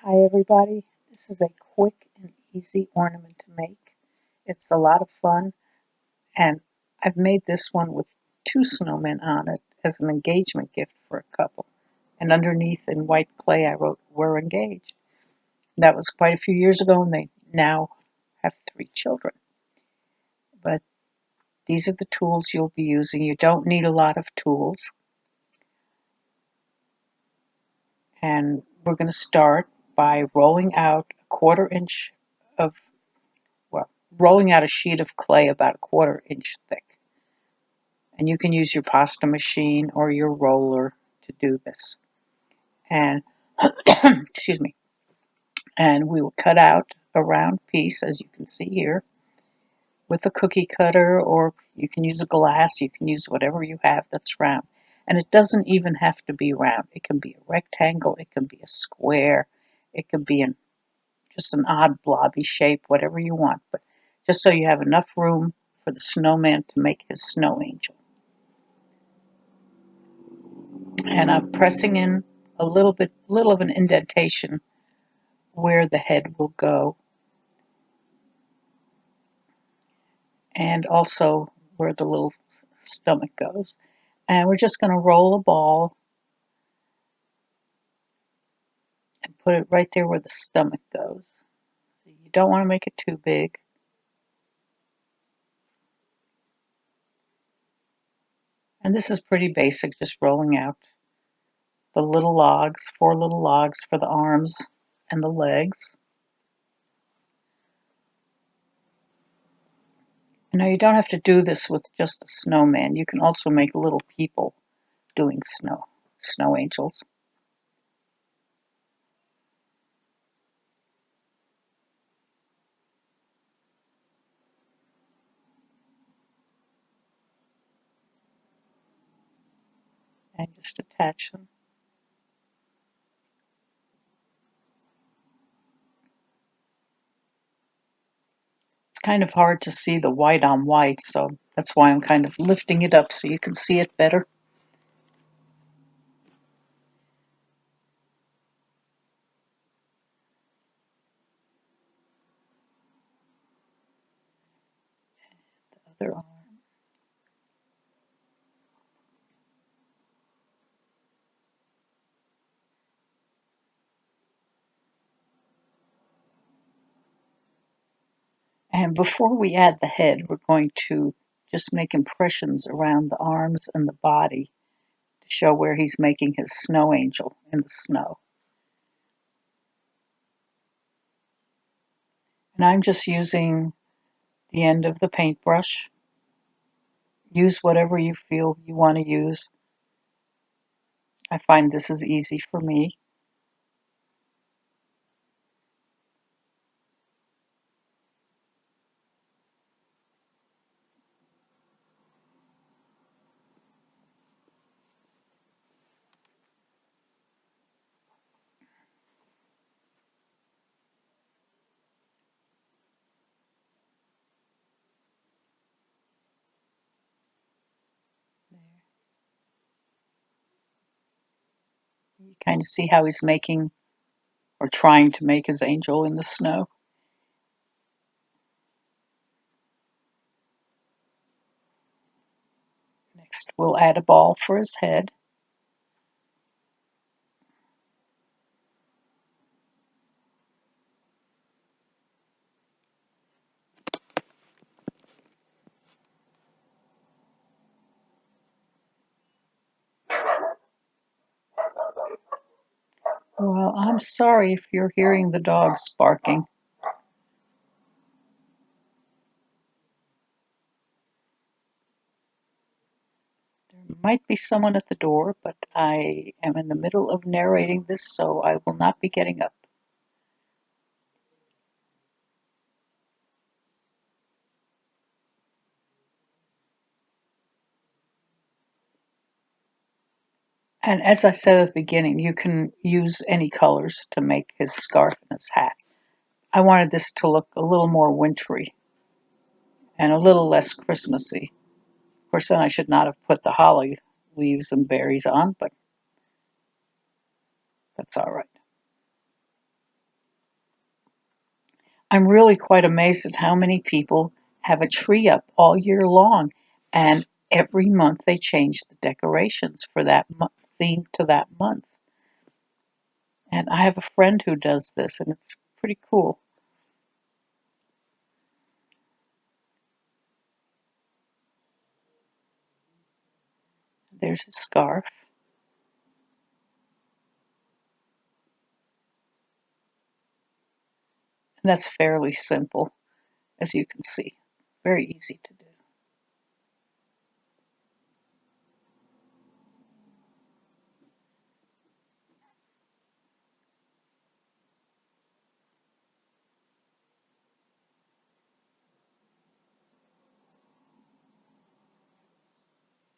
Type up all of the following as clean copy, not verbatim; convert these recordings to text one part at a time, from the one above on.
Hi everybody, this is a quick and easy ornament to make. It's a lot of fun and I've made this one with two snowmen on it as an engagement gift for a couple. And underneath in white clay I wrote, "We're engaged." That was quite a few years ago and they now have three children. But these are the tools you'll be using. You don't need a lot of tools. And we're going to start by rolling out a 1/4 inch of rolling out a sheet of clay about a 1/4 inch thick. And you can use your pasta machine or your roller to do this. And excuse me. And we will cut out a round piece, as you can see here, with a cookie cutter, or you can use a glass. You can use whatever you have that's round. And it doesn't even have to be round. It can be a rectangle. It can be a square. It can be just an odd blobby shape, whatever you want. But just so you have enough room for the snowman to make his snow angel. And I'm pressing in a little of an indentation where the head will go, and also where the little stomach goes. And we're just going to roll a ball and put it right there where the stomach goes. You don't want to make it too big. And this is pretty basic, just rolling out the little logs, 4 little logs for the arms and the legs. Now you don't have to do this with just a snowman. You can also make little people doing snow angels. And just attach them. It's kind of hard to see the white on white, so that's why I'm kind of lifting it up so you can see it better. The other arm. And before we add the head, we're going to just make impressions around the arms and the body to show where he's making his snow angel in the snow. And I'm just using the end of the paintbrush. Use whatever you feel you want to use. I find this is easy for me. You kind of see how he's making or trying to make his angel in the snow. Next, we'll add a ball for his head. Well, I'm sorry if you're hearing the dogs barking. There might be someone at the door, but I am in the middle of narrating this, so I will not be getting up. And as I said at the beginning, you can use any colors to make his scarf and his hat. I wanted this to look a little more wintry and a little less Christmassy. Of course, then I should not have put the holly leaves and berries on, but that's all right. I'm really quite amazed at how many people have a tree up all year long, and every month they change the decorations for that theme to that month. And I have a friend who does this, and it's pretty cool. There's a scarf, and that's fairly simple, as you can see. Very easy to do.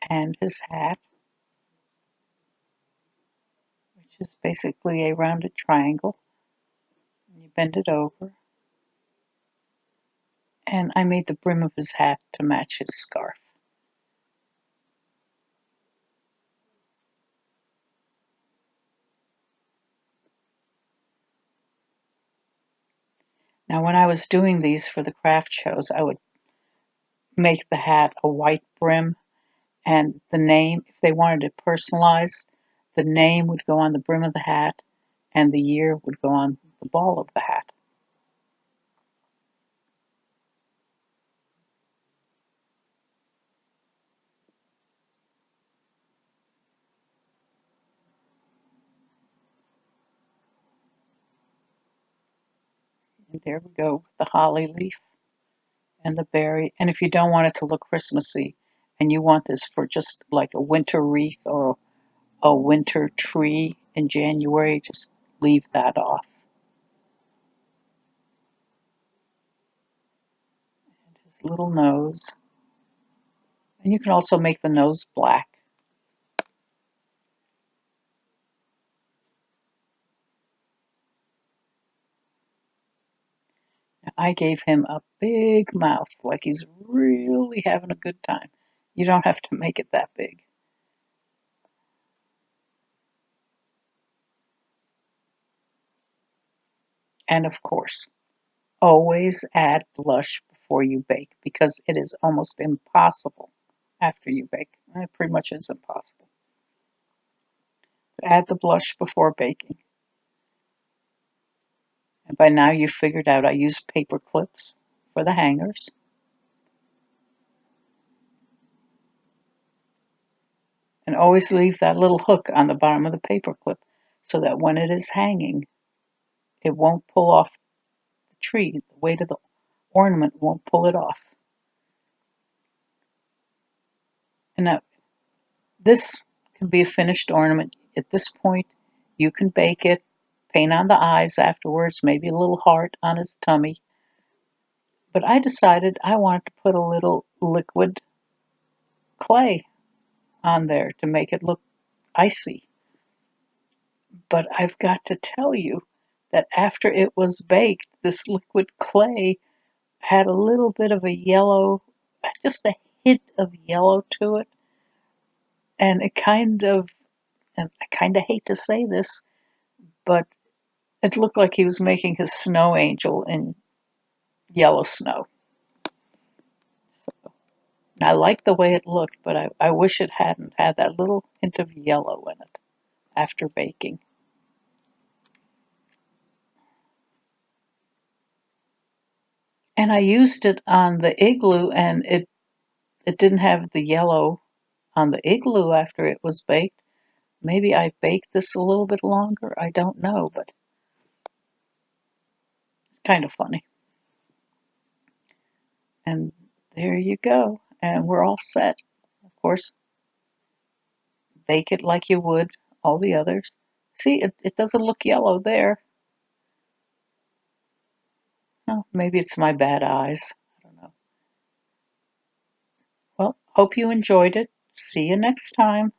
And his hat, which is basically a rounded triangle. You bend it over, and I made the brim of his hat to match his scarf. Now, when I was doing these for the craft shows, I would make the hat a white brim, and the name, if they wanted it personalized, the name would go on the brim of the hat, and the year would go on the ball of the hat. And there we go with the holly leaf and the berry. And if you don't want it to look Christmassy, and you want this for just like a winter wreath or a winter tree in January, just leave that off. And his little nose. And you can also make the nose black. I gave him a big mouth, like he's really having a good time. You don't have to make it that big. And of course, always add blush before you bake because it is almost impossible after you bake. It pretty much is impossible. Add the blush before baking. And by now you've figured out I use paper clips for the hangers. And always leave that little hook on the bottom of the paper clip so that when it is hanging, it won't pull off the tree. The weight of the ornament won't pull it off. And now this can be a finished ornament. At this point, you can bake it, paint on the eyes afterwards, maybe a little heart on his tummy. But I decided I wanted to put a little liquid clay on there to make it look icy. But I've got to tell you that after it was baked, this liquid clay had a little bit of a yellow, just a hint of yellow to it. And and I kind of hate to say this, but it looked like he was making his snow angel in yellow snow. So, and I liked the way it looked, but I wish it hadn't had that little hint of yellow in it after baking. And I used it on the igloo, and it didn't have the yellow on the igloo after it was baked. Maybe I baked this a little bit longer. I don't know, but it's kind of funny. And there you go. And we're all set. Of course, bake it like you would all the others. See, it doesn't look yellow there. Oh, maybe it's my bad eyes. I don't know. Well, hope you enjoyed it. See you next time.